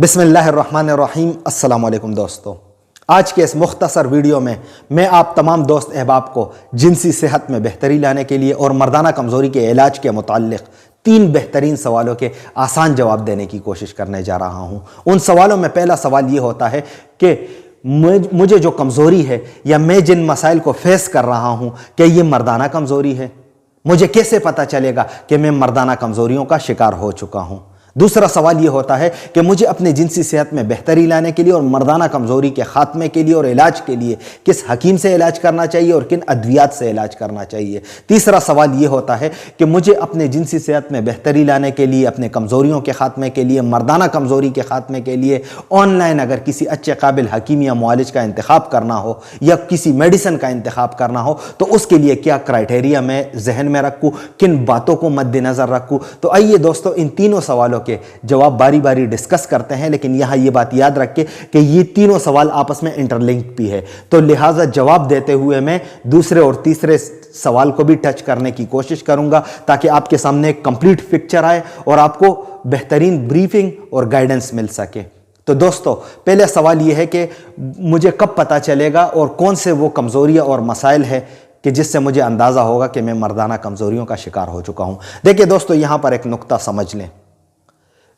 बिस्मिल्लाहिर्रहमानिर्रहीम। अस्सलाम वालेकुम दोस्तों, आज के इस मुख्तसर वीडियो में मैं आप तमाम दोस्त अहबाब को जिनसी सेहत में बेहतरी लाने के लिए और मर्दाना कमज़ोरी के इलाज के मुताल्लिक़ 3 बेहतरीन सवालों के आसान जवाब देने की कोशिश करने जा रहा हूँ। उन सवालों में पहला सवाल ये होता है कि मुझे जो कमज़ोरी है या मैं जिन मसाइल को फेस कर रहा हूँ, क्या ये मर्दाना कमज़ोरी है? मुझे कैसे पता चलेगा कि मैं मर्दाना कमज़ोरियों का शिकार हो चुका हूँ? दूसरा सवाल यह होता है कि मुझे अपनी जिनसी सेहत में बेहतरी लाने के लिए और मर्दाना कमज़ोरी के ख़ात्मे के लिए और इलाज के लिए किस हकीम से इलाज करना चाहिए और किन अद्वियात से इलाज करना चाहिए। तीसरा सवाल यह होता है कि मुझे अपने जिनसी सेहत में बेहतरी लाने के लिए, अपने कमज़ोरियों के ख़ात्मे के लिए, मर्दाना कमज़ोरी के ख़ात्मे के लिए ऑनलाइन अगर किसी अच्छे काबिल हकीम या मुआलिज का इंतखाब करना हो या किसी मेडिसिन का इंतखाब करना हो तो उसके लिए क्या क्राइटेरिया मैं जहन में रखूँ, किन बातों को मद्देनज़र रखूँ। तो आइए दोस्तों, इन तीनों सवालों के जवाब बारी बारी डिस्कस करते हैं, लेकिन यहां यह बात याद रखें कि ये तीनों सवाल आपस में इंटरलिंक भी है, तो लिहाजा जवाब देते हुए मैं दूसरे और तीसरे सवाल को भी टच करने की कोशिश करूंगा ताकि आपके सामने एक कंप्लीट पिक्चर आए और आपको बेहतरीन ब्रीफिंग और गाइडेंस मिल सके। तो दोस्तों, पहले सवाल यह है कि मुझे कब पता चलेगा और कौन से वो कमजोरियां और मसाइल है कि जिससे मुझे अंदाजा होगा कि मैं मर्दाना कमजोरियों का शिकार हो चुका हूं। देखिए दोस्तों, यहां पर एक नुक्ता समझ लें।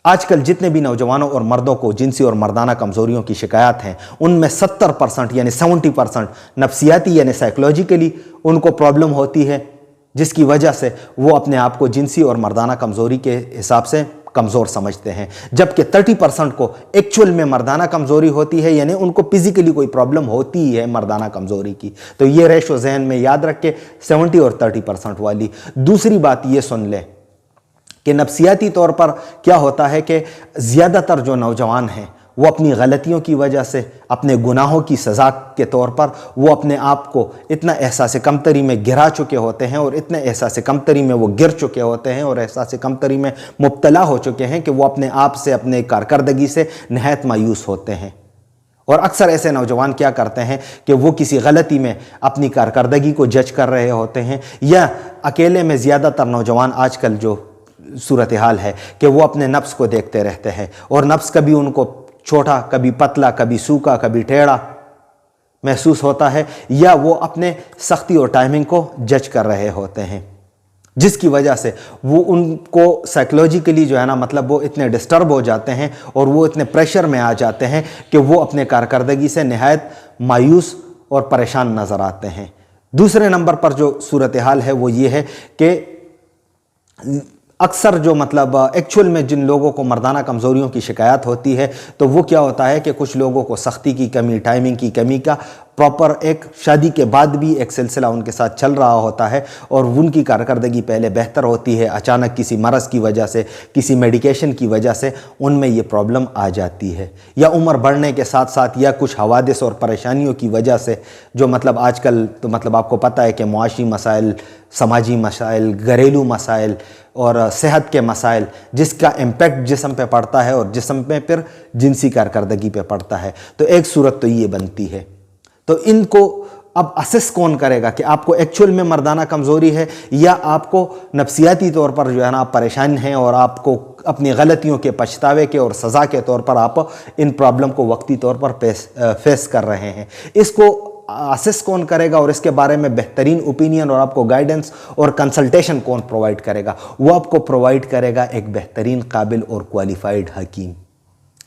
आजकल जितने भी नौजवानों और मर्दों को जिनसी और मर्दाना कमज़ोरियों की शिकायत हैं, उनमें 70% यानी 70% नफ्सियाती यानी साइकोलॉजिकली उनको प्रॉब्लम होती है, जिसकी वजह से वो अपने आप को जिनसी और मर्दाना कमज़ोरी के हिसाब से कमज़ोर समझते हैं, जबकि 30% को एक्चुअल में मर्दाना कमज़ोरी होती है, यानी उनको फिजिकली कोई प्रॉब्लम होती ही है मर्दाना कमज़ोरी की। तो ये रेशो जहन में याद रख के 70 और 30% वाली। दूसरी बात ये सुन लें कि नफ्सियाती तौर पर क्या होता है कि ज़्यादातर जो नौजवान हैं वो अपनी गलतियों की वजह से, अपने गुनाहों की सज़ा के तौर पर वो अपने आप को इतना एहसास कमतरी में गिरा चुके होते हैं और इतने एहसास कमतरी में वो गिर चुके होते हैं और एहसास कमतरी में मुब्तला हो चुके हैं कि वो अपने आप से, अपने कारकर्दगी से नहायत मायूस होते हैं। और अक्सर ऐसे नौजवान क्या करते हैं कि वो किसी गलती में अपनी कारकर्दगी को जज कर रहे होते हैं, या अकेले में ज़्यादातर नौजवान आजकल जो सूरत हाल है कि वो अपने नफ्स को देखते रहते हैं और नफ्स कभी उनको छोटा, कभी पतला, कभी सूखा, कभी टेढ़ा महसूस होता है, या वो अपने सख्ती और टाइमिंग को जज कर रहे होते हैं, जिसकी वजह से वो उनको साइकोलॉजिकली जो है ना, मतलब वो इतने डिस्टर्ब हो जाते हैं और वो इतने प्रेशर में आ जाते हैं कि वो अपने कारकर्दगी से नहायत मायूस और परेशान नज़र आते हैं। दूसरे नंबर पर जो सूरत हाल है वो ये है कि अक्सर जो मतलब एक्चुअल में जिन लोगों को मर्दाना कमज़ोरियों की शिकायत होती है, तो वो क्या होता है कि कुछ लोगों को सख्ती की कमी, टाइमिंग की कमी का प्रॉपर एक शादी के बाद भी एक सिलसिला उनके साथ चल रहा होता है और उनकी कारकर्दगी पहले बेहतर होती है, अचानक किसी मरज़ की वजह से, किसी मेडिकेशन की वजह से उनमें ये प्रॉब्लम आ जाती है, या उम्र बढ़ने के साथ साथ या कुछ हवादिस और परेशानियों की वजह से, जो मतलब आजकल तो मतलब आपको पता है कि मुआशी मसाइल, समाजी मसाइल, घरेलू मसाइल और सेहत के मसाइल, जिसका इम्पेक्ट जिस्म पे पड़ता है और जिस्म पे फिर जिनसी कारकर्दगी पे पड़ता है। तो एक सूरत तो ये बनती है। तो इनको अब असेस कौन करेगा कि आपको एक्चुअल में मर्दाना कमज़ोरी है या आपको नफ्सियाती तौर पर जो है ना आप परेशान हैं और आपको अपनी गलतियों के पछतावे के और सज़ा के तौर पर आप इन प्रॉब्लम को वक्ती तौर पर फेस कर रहे हैं। इसको असेस कौन करेगा और इसके बारे में बेहतरीन ओपिनियन और आपको गाइडेंस और कंसल्टेशन कौन प्रोवाइड करेगा? वो आपको प्रोवाइड करेगा एक बेहतरीन, काबिल और क्वालिफाइड हकीम।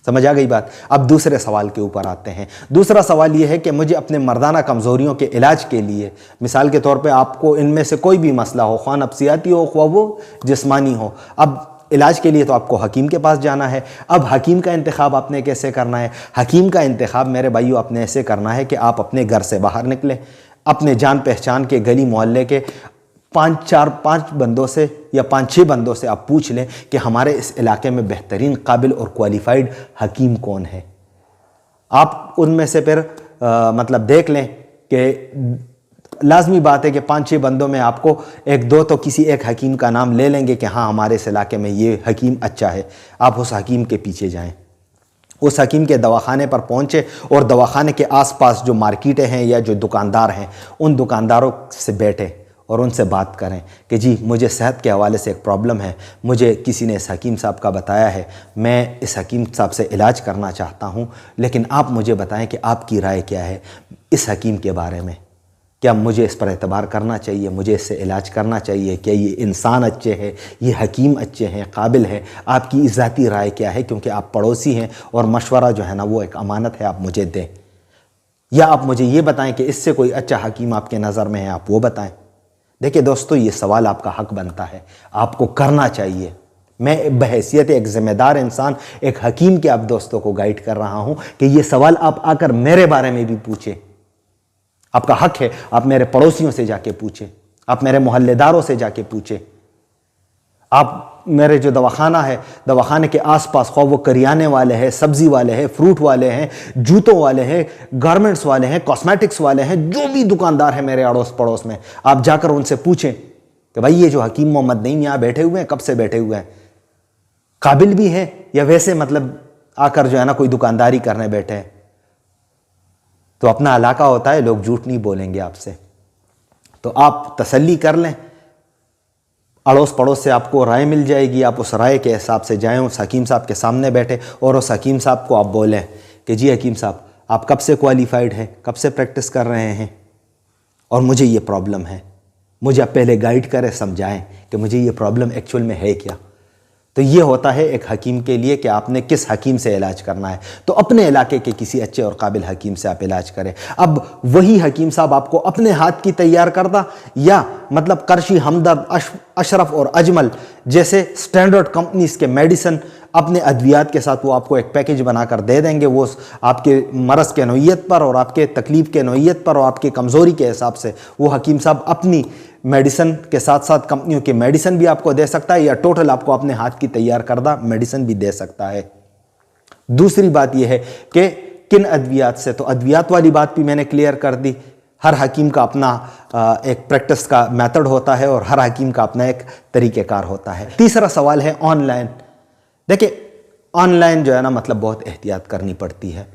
समझ आ गई बात? अब दूसरे सवाल के ऊपर आते हैं। दूसरा सवाल यह है कि मुझे अपने मर्दाना कमज़ोरियों के इलाज के लिए, मिसाल के तौर पे आपको इनमें से कोई भी मसला हो, ख्वाह नफ्सियाती हो, ख्वाह वो जिस्मानी हो, अब इलाज के लिए तो आपको हकीम के पास जाना है। अब हकीम का इंतखाब आपने कैसे करना है? हकीम का इंतखाब मेरे भाइयों आपने ऐसे करना है कि आप अपने घर से बाहर निकलें, अपने जान पहचान के गली मोहल्ले के 5 बंदों से या 5-6 बंदों से आप पूछ लें कि हमारे इस इलाके में बेहतरीन, काबिल और क्वालिफाइड हकीम कौन है। आप उनमें से फिर मतलब देख लें कि लाजमी बात है कि 5-6 बंदों में आपको 1-2 तो किसी एक हकीम का नाम ले लेंगे कि हाँ हमारे इस इलाके में ये हकीम अच्छा है। आप उस हकीम के पीछे जाएं, उस हकीम के दवाखाने पर पहुंचे और दवाखाने के आसपास जो मार्केटें हैं या जो दुकानदार हैं, उन दुकानदारों से बैठे और उनसे बात करें कि जी मुझे सेहत के हवाले से एक प्रॉब्लम है, मुझे किसी ने इस हकीम साहब का बताया है, मैं इस हकीम साहब से इलाज करना चाहता हूँ, लेकिन आप मुझे बताएं कि आपकी राय क्या है इस हकीम के बारे में। क्या मुझे इस पर एतबार करना चाहिए, मुझे इससे इलाज करना चाहिए, क्या ये इंसान अच्छे हैं, ये हकीम अच्छे हैं, काबिल है? आपकी ज़ाती राय क्या है? क्योंकि आप पड़ोसी हैं और मशवरा जो है ना वो एक अमानत है, आप मुझे दें। या आप मुझे ये बताएं कि इससे कोई अच्छा हकीम आपके नज़र में है, आप वो बताएं। देखिए दोस्तों, ये सवाल आपका हक बनता है, आपको करना चाहिए। मैं बहैसियत एक ज़िम्मेदार इंसान एक हकीम के आप दोस्तों को गाइड कर रहा हूं कि ये सवाल आप आकर मेरे बारे में भी पूछें। आपका हक है, आप मेरे पड़ोसियों से जाके पूछें, आप मेरे मोहल्लेदारों से जाके पूछें, आप मेरे जो दवाखाना है, दवाखाने के आसपास खौफ वो करियाने वाले हैं, सब्जी वाले हैं, फ्रूट वाले हैं, जूतों वाले हैं, गारमेंट्स वाले हैं, कॉस्मेटिक्स वाले हैं, जो भी दुकानदार है मेरे अड़ोस पड़ोस में, आप जाकर उनसे पूछें कि भाई ये जो हकीम मोहम्मद नईम यहाँ बैठे हुए हैं, कब से बैठे हुए हैं, काबिल भी हैं या वैसे मतलब आकर जो है ना कोई दुकानदारी करने बैठे हैं? तो अपना इलाका होता है, लोग झूठ नहीं बोलेंगे आपसे। तो आप तसल्ली कर लें, अड़ोस पड़ोस से आपको राय मिल जाएगी, आप उस राय के हिसाब से जाएं, उस हकीम साहब के सामने बैठे और उस हकीम साहब को आप बोलें कि जी हकीम साहब, आप कब से क्वालिफाइड हैं, कब से प्रैक्टिस कर रहे हैं और मुझे ये प्रॉब्लम है, मुझे आप पहले गाइड करें, समझाएं कि मुझे ये प्रॉब्लम एक्चुअल में है क्या। तो ये होता है एक हकीम के लिए कि आपने किस हकीम से इलाज करना है। तो अपने इलाके के किसी अच्छे और काबिल हकीम से आप इलाज करें। अब वही हकीम साहब आपको अपने हाथ की तैयार करदा या मतलब करशी, हमदर्द, अशरफ और अजमल जैसे स्टैंडर्ड कंपनीज के मेडिसिन अपने अद्वियात के साथ वो आपको एक पैकेज बनाकर दे देंगे, वो आपके मरज़ के नौइयत पर और आपके तकलीफ़ के नौइयत पर और आपकी कमज़ोरी के हिसाब से वो हकीम साहब अपनी मेडिसिन के साथ साथ कंपनियों की मेडिसिन भी आपको दे सकता है या टोटल आपको अपने हाथ की तैयार करदा मेडिसिन भी दे सकता है। दूसरी बात यह है कि किन अद्वियात से, तो अद्वियात वाली बात भी मैंने क्लियर कर दी। हर हकीम का अपना एक प्रैक्टिस का मेथड होता है और हर हकीम का अपना एक तरीक़ेकार होता है। तीसरा सवाल है ऑनलाइन। देखिए ऑनलाइन जो है ना मतलब बहुत एहतियात करनी पड़ती है।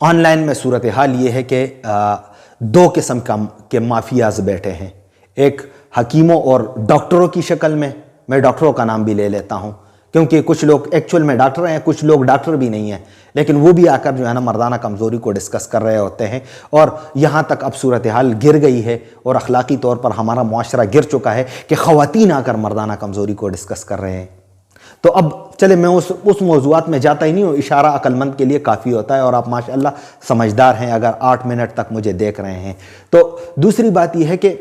ऑनलाइन में सूरत हाल ये है कि दो किस्म के माफियाज बैठे हैं, एक हकीमों और डॉक्टरों की शक्ल में। मैं डॉक्टरों का नाम भी ले लेता हूं क्योंकि कुछ लोग एक्चुअल में डॉक्टर हैं, कुछ लोग डॉक्टर भी नहीं हैं, लेकिन वो भी आकर जो है ना मर्दाना कमज़ोरी को डिस्कस कर रहे होते हैं। और यहाँ तक अब सूरत हाल गिर गई है और अखलाकी तौर पर हमारा मुआशरा गिर चुका है कि ख़वातीन आकर मर्दाना कमज़ोरी को डिस्कस कर रहे हैं। तो अब चले मैं उस मौज़ूआत में जाता ही नहीं हूँ, इशारा अक्लमंद के लिए काफ़ी होता है और आप माशाअल्लाह समझदार हैं अगर 8 मिनट तक मुझे देख रहे हैं। तो दूसरी बात यह है कि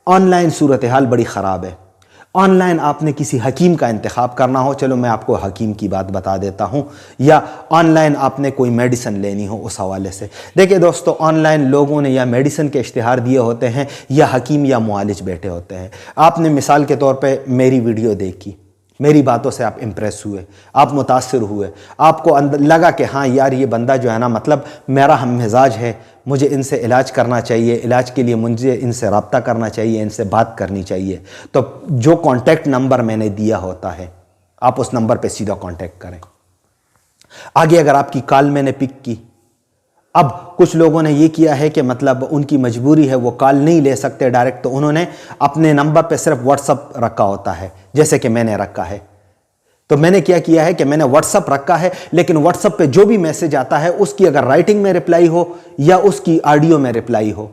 ऑनलाइन सूरत हाल बड़ी ख़राब है। ऑनलाइन आपने किसी हकीम का इंतखाब करना हो, चलो मैं आपको हकीम की बात बता देता हूं, या ऑनलाइन आपने कोई मेडिसिन लेनी हो उस हवाले से। देखिए दोस्तों, ऑनलाइन लोगों ने या मेडिसिन के इश्तिहार दिए होते हैं या हकीम या मुआलिज बैठे होते हैं। आपने मिसाल के तौर पे मेरी वीडियो देखी, मेरी बातों से आप इम्प्रेस हुए, आप मुतासिर हुए, आपको अंदर लगा कि हाँ यार ये बंदा जो है ना मतलब मेरा हम मिजाज है, मुझे इनसे इलाज करना चाहिए, इलाज के लिए मुझे इनसे रब्ता करना चाहिए, इनसे बात करनी चाहिए। तो जो कॉन्टैक्ट नंबर मैंने दिया होता है आप उस नंबर पे सीधा कॉन्टैक्ट करें। आगे अगर आपकी कॉल मैंने पिक की, अब कुछ लोगों ने ये किया है कि मतलब उनकी मजबूरी है, वो कॉल नहीं ले सकते डायरेक्ट, तो उन्होंने अपने नंबर पे सिर्फ व्हाट्सअप रखा होता है, जैसे कि मैंने रखा है। तो मैंने क्या किया है कि मैंने व्हाट्सअप रखा है, लेकिन व्हाट्सअप पे जो भी मैसेज आता है उसकी अगर राइटिंग में रिप्लाई हो या उसकी ऑडियो में रिप्लाई हो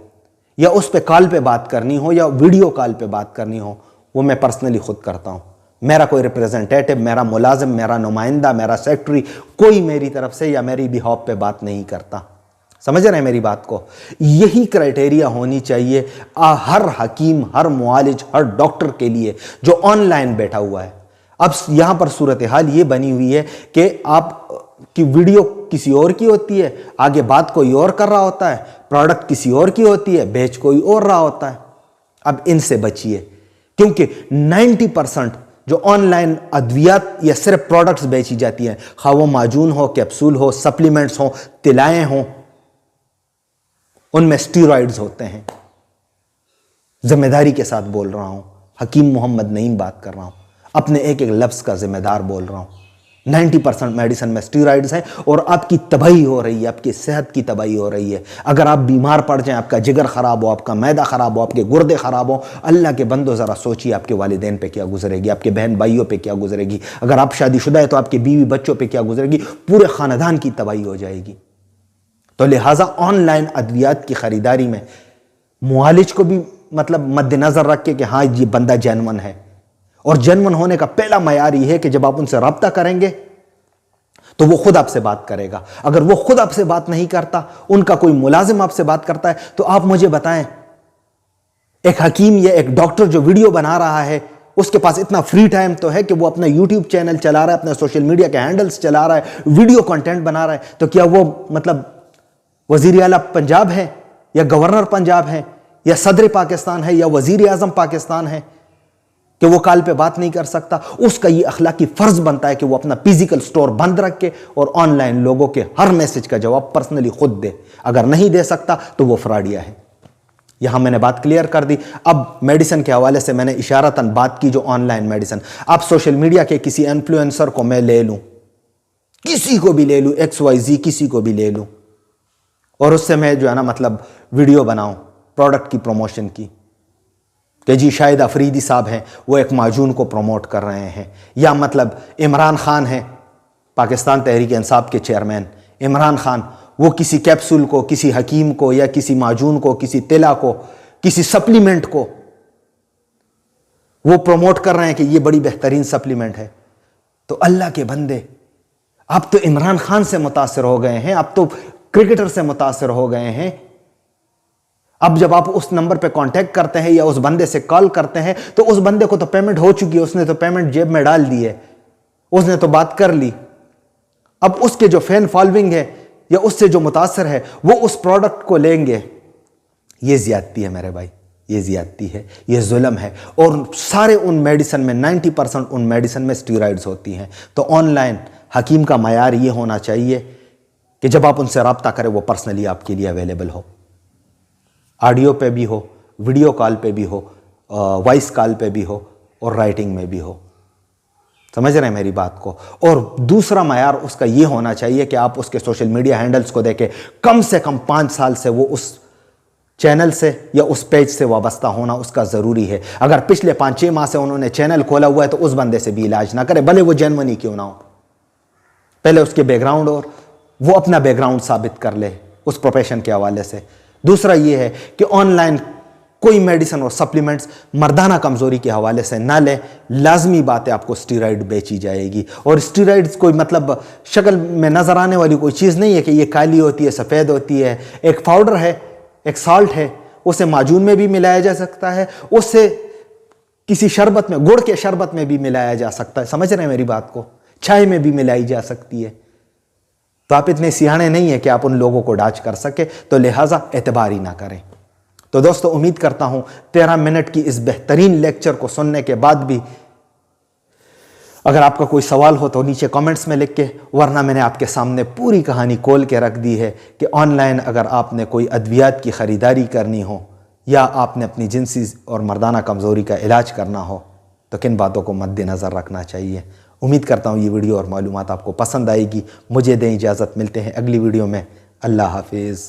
या उस पे कॉल पे बात करनी हो या वीडियो कॉल पे बात करनी हो, वो मैं पर्सनली खुद करता हूं। मेरा कोई रिप्रेजेंटेटिव, मेरा मुलाजिम, मेरा नुमाइंदा, मेरा सेक्रेटरी, कोई मेरी तरफ से या मेरी बिहाफ पे बात नहीं करता। समझ रहे हैं मेरी बात को? यही क्राइटेरिया होनी चाहिए हर हकीम, हर मुआलिज, हर डॉक्टर के लिए जो ऑनलाइन बैठा हुआ है। अब यहां पर सूरत हाल ये बनी हुई है कि आप की वीडियो किसी और की होती है, आगे बात कोई और कर रहा होता है, प्रोडक्ट किसी और की होती है, बेच कोई और रहा होता है। अब इनसे बचिए, क्योंकि 90% जो ऑनलाइन अद्वियात या सिर्फ प्रोडक्ट्स बेची जाती हैं, खा वो माजून हो, कैप्सूल हो, सप्लीमेंट्स हो, तिलाएं हों, उनमें स्टीरॉइड्स होते हैं। जिम्मेदारी के साथ बोल रहा हूं, हकीम मोहम्मद नईम बात कर रहा हूं, अपने एक एक लफ्ज का जिम्मेदार बोल रहा हूं। 90% मेडिसिन में स्टीरॉइड्स हैं और आपकी तबाही हो रही है, आपकी सेहत की तबाही हो रही है। अगर आप बीमार पड़ जाएं, आपका जिगर ख़राब हो, आपका मैदा ख़राब हो, आपके गुर्दे ख़राब हो, अल्लाह के बंदो ज़रा सोचिए आपके वालिदैन पे क्या गुजरेगी, आपके बहन भाइयों पे क्या गुजरेगी। अगर आप शादीशुदा है तो आपके बीवी बच्चों पे क्या गुजरेगी, पूरे ख़ानदान की तबाही हो जाएगी। तो लिहाजा ऑनलाइन अद्वियात की ख़रीदारी में मुआलिज को भी मतलब मद्देनज़र रख के कि हाँ ये बंदा जेन्युइन है, और जेन्युइन होने का पहला मयार यह है कि जब आप उनसे रब्ता करेंगे तो वो खुद आपसे बात करेगा। अगर वो खुद आपसे बात नहीं करता, उनका कोई मुलाजिम आपसे बात करता है, तो आप मुझे बताएं, एक हकीम या एक डॉक्टर जो वीडियो बना रहा है, उसके पास इतना फ्री टाइम तो है कि वो अपना यूट्यूब चैनल चला रहा है, अपने सोशल मीडिया के हैंडल्स चला रहा है, वीडियो कंटेंट बना रहा है, तो क्या वो मतलब वजीर आला पंजाब है या गवर्नर पंजाब है या सदर पाकिस्तान है या वजीर आजम पाकिस्तान है कि वो कॉल पे बात नहीं कर सकता? उसका ये अखलाकी फर्ज बनता है कि वो अपना फिजिकल स्टोर बंद रख के और ऑनलाइन लोगों के हर मैसेज का जवाब पर्सनली खुद दे। अगर नहीं दे सकता तो वो फ्रॉडिया है। यहां मैंने बात क्लियर कर दी। अब मेडिसिन के हवाले से मैंने इशारतन बात की, जो ऑनलाइन मेडिसिन, आप सोशल मीडिया के किसी इन्फ्लुएंसर को मैं ले लूं, किसी को भी ले लूं, XYZ किसी को भी ले लूं, और उससे मैं जो है ना मतलब वीडियो बनाऊं प्रोडक्ट की प्रमोशन की, कि जी शाहिद अफरीदी साहब हैं, वो एक माजून को प्रमोट कर रहे हैं, या मतलब इमरान खान हैं, पाकिस्तान तहरीक इंसाफ के चेयरमैन इमरान खान, वो किसी कैप्सूल को, किसी हकीम को या किसी माजून को, किसी तिला को, किसी सप्लीमेंट को वो प्रमोट कर रहे हैं कि ये बड़ी बेहतरीन सप्लीमेंट है। तो अल्लाह के बंदे, आप तो इमरान खान से मुतासिर हो गए हैं, आप तो क्रिकेटर से मुतासिर हो गए हैं। अब जब आप उस नंबर पे कांटेक्ट करते हैं या उस बंदे से कॉल करते हैं, तो उस बंदे को तो पेमेंट हो चुकी है, उसने तो पेमेंट जेब में डाल दी है, उसने तो बात कर ली। अब उसके जो फैन फॉलोइंग है या उससे जो मुतासर है, वो उस प्रोडक्ट को लेंगे। ये ज्यादती है मेरे भाई, ये ज्यादती है, ये जुल्म है। और सारे उन मेडिसिन में 90% उन मेडिसिन में स्टीरॉइड्स होती हैं। तो ऑनलाइन हकीम का मयार ये होना चाहिए कि जब आप उनसे रब्ता करें वो पर्सनली आपके लिए अवेलेबल हो, ऑडियो पे भी हो, वीडियो कॉल पे भी हो, वॉइस कॉल पे भी हो और राइटिंग में भी हो। समझ रहे हैं मेरी बात को? और दूसरा मयार उसका ये होना चाहिए कि आप उसके सोशल मीडिया हैंडल्स को देखें, कम से कम 5 साल से वो उस चैनल से या उस पेज से वाबस्ता होना उसका ज़रूरी है। अगर पिछले 5-6 माह से उन्होंने चैनल खोला हुआ है तो उस बंदे से भी इलाज ना करें, भले वो जेन्युइन ही क्यों ना हो। पहले उसके बैकग्राउंड और वो अपना बैकग्राउंड साबित कर ले उस प्रोफेशन के हवाले से। दूसरा ये है कि ऑनलाइन कोई मेडिसिन और सप्लीमेंट्स मर्दाना कमज़ोरी के हवाले से ना लें। लाजमी बात है आपको स्टीरॉइड बेची जाएगी, और स्टीरॉइड्स कोई मतलब शक्ल में नज़र आने वाली कोई चीज़ नहीं है कि ये काली होती है, सफ़ेद होती है। एक पाउडर है, एक साल्ट है, उसे माजून में भी मिलाया जा सकता है, उससे किसी शरबत में, गुड़ के शरबत में भी मिलाया जा सकता है। समझ रहे हैं मेरी बात को? चाय में भी मिलाई जा सकती है। तो आप इतने सियाने नहीं है कि आप उन लोगों को डाच कर सके, तो लिहाजा एतबार ही ना करें। तो दोस्तों, उम्मीद करता हूं 13 मिनट की इस बेहतरीन लेक्चर को सुनने के बाद भी अगर आपका कोई सवाल हो तो नीचे कमेंट्स में लिख के, वरना मैंने आपके सामने पूरी कहानी खोल के रख दी है कि ऑनलाइन अगर आपने कोई अद्वियात की ख़रीदारी करनी हो या आपने अपनी जिनसी और मर्दाना कमज़ोरी का इलाज करना हो तो किन बातों को मद्देनज़र रखना चाहिए। उम्मीद करता हूँ ये वीडियो और मालूमात आपको पसंद आएगी। मुझे दें इजाज़त, मिलते हैं अगली वीडियो में। अल्लाह हाफिज़।